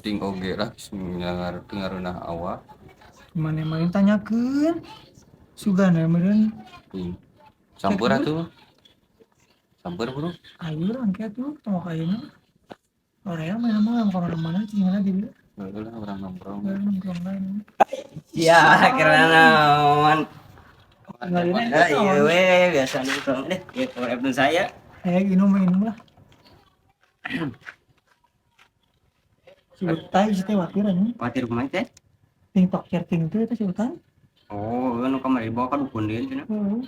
penting oge lah ngaruh awak. Mana tanyakeun. Sugana meureun. Campur atuh. Campur bro. Ayo angkat tuh tong ayeuna. Korea main mah kemana-mana tinggalnya di dia. Lah orang nongkrong. Nongkrong lain. Ya, kira naon. Tinggalin Nah, iya we, biasa nongkrong deh. Ya, kalau saya. Minum lah. Si Utai si teh watir aja. Watir kumaha teh? TikTok chatting tuh si Utai. Oh, nu kamari dibawa ka dukun deui cenah. Heeh.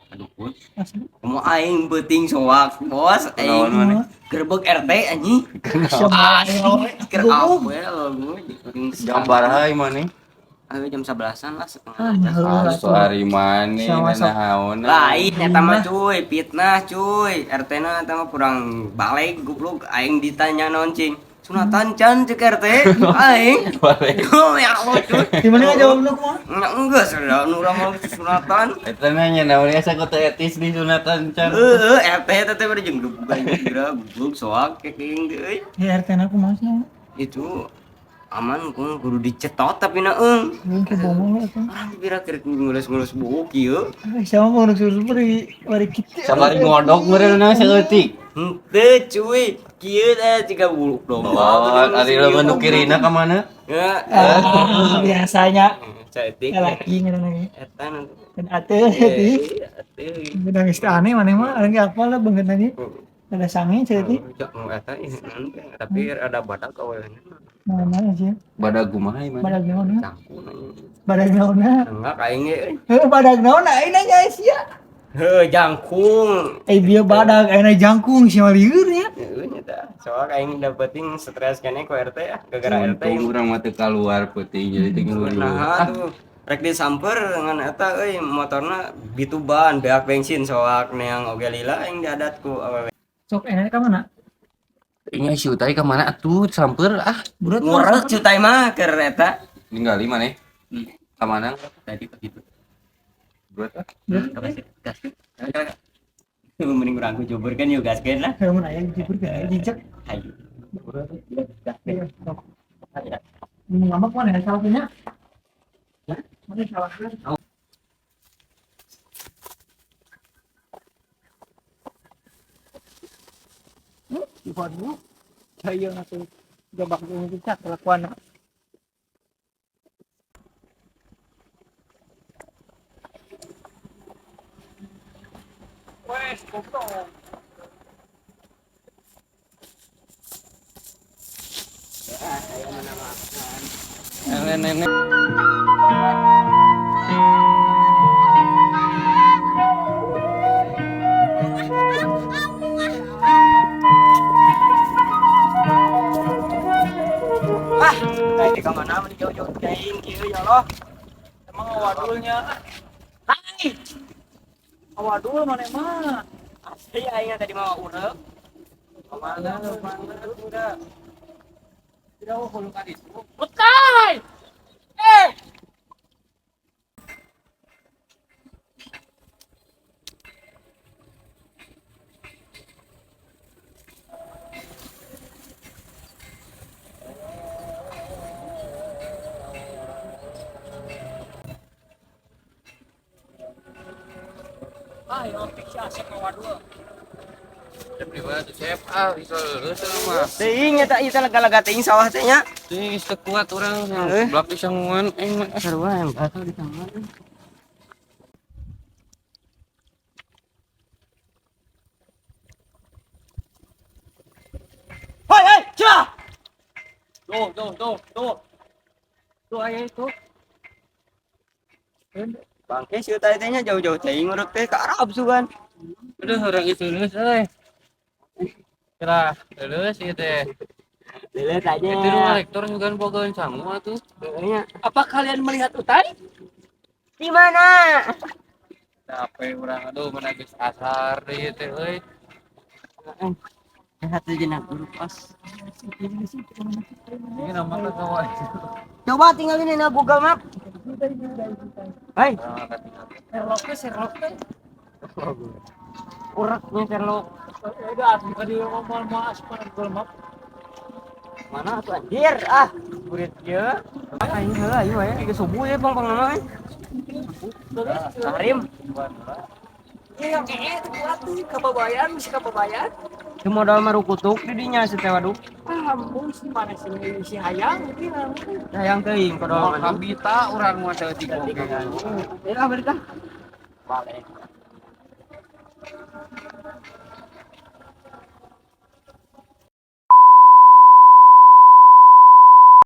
Ka dukun. Asli. Komo aing beuting soak, bos. Aing gerbek RT anjing. Keur apel lu Gambar hai maneh. Ayo jam 11-an lah setengah. Asu ari maneh naon. Lain eta mah cuy, fitnah cuy. RT na eta mah kurang balik goblok aing ditanya naon cing. Sunatan can cek RT. Aing. Balik. Oh ya Allah cuy. Di mana jawabna kumaha? Enggak sudah nu urang mau sunatan. Eta nanya naon asa kota etis di sunatan can. RT eta teh bade jeung bukan kira goblok soak keking deui. Ya RT na kumaha sih? Itu aman kudu dicetot tapi na Mun ke bomo eta. Orang kira keur ngulus-ngulus buku kieu. Siapa mau nusul bari kitu. Sabari ngodok meureunna saeutik. Henteu cuy, kieu teh ciga buluk domba. Ari lamun nu kirina ka mana? Biasanya Saeutik. laki ngaranna. Eta nanti. Dan atuh teh. Benar geus aneh maneh mah anu apa lah beungeutna nya. Ada sange cerita. Eta tapi ada badak awalnya. Mana sih? Badag kumaha ieu Badag naon? Cangkun. Badag naon? Enggak kaing ge. Heuh badag naon aing nanya sia. Heuh jangkung. Bieu badag ayeuna jangkung sia lieur nya. Heuh nya soal aing dapeting stres kene ku RT ya gara-gara RT. Urang mah teu kaluar peuting jadi teu ngeluar. Nah tuh rek disamper dengan eta euy motorna bituban beak bensin soak neang oge lila aing diadatku awewe. Sok enak ka mana? Nya si Utai ka mana atuh samper Burat Ngurek cutai mah keur eta. ninggali maneh. Ka mana? Tadi begitu. Buat Gas. Mending urang ku jubur kan yuk gaskeun lah. Mun aya jujur ka jijak. Hayu. Ngambek mana salahnya? Mana salahnya? Waduh, saya ngaku jabak dulu bisa kelakuan. Wes, goblok. Saya menamakan. nenek. Kayak di kamar nama jauh-jauh kain kieu ya Allah. Emang awadulnya. Hai. Awadul mana mah? Asli aing tadi mau urep. Mana udah. Tidak mau kalau kadis. Utai. Yang fiksi asap awadul. Pribadi chef bisa leureus mah. Teuing eta ieu teh lega-lega teuing sawah teh nya. Teuing geus teu kuat urang blak pisanguan Sarua yang batal di kamar. Hei, cah. Tuh. Tuh aya itu. Bangke si teh nya jauh-jauh teuing urek teh ka Arab sugan. Aduh urang itu leureus euy. Kira leureus ieu teh. Lihat aja. Itu rumah rektor juga bogaweun sangu atuh. Apa kalian melihat Utai? Di mana? Capek urang aduh mana geus asar deui teh euy. Lihat aja nak dulu pas. Ini nama kawan. Coba tinggalin ini Google Map. Hai. Sherlock. Uraknya Sherlock. Udah asli tadi ngomong mau asal Google Map. Mana tuh anjir kurit ya aing heula ayo aya geus subuh ya bang panganan Karim Iya, itu kuat tuh kapabayan, mesti kapabayan. itu modal marukutuk di dinya si teh waduk Ampun, si mana si hayang gitu. sayang teuing kodol Kabita urang mah teu digonggengan. Ya, berita. Balik.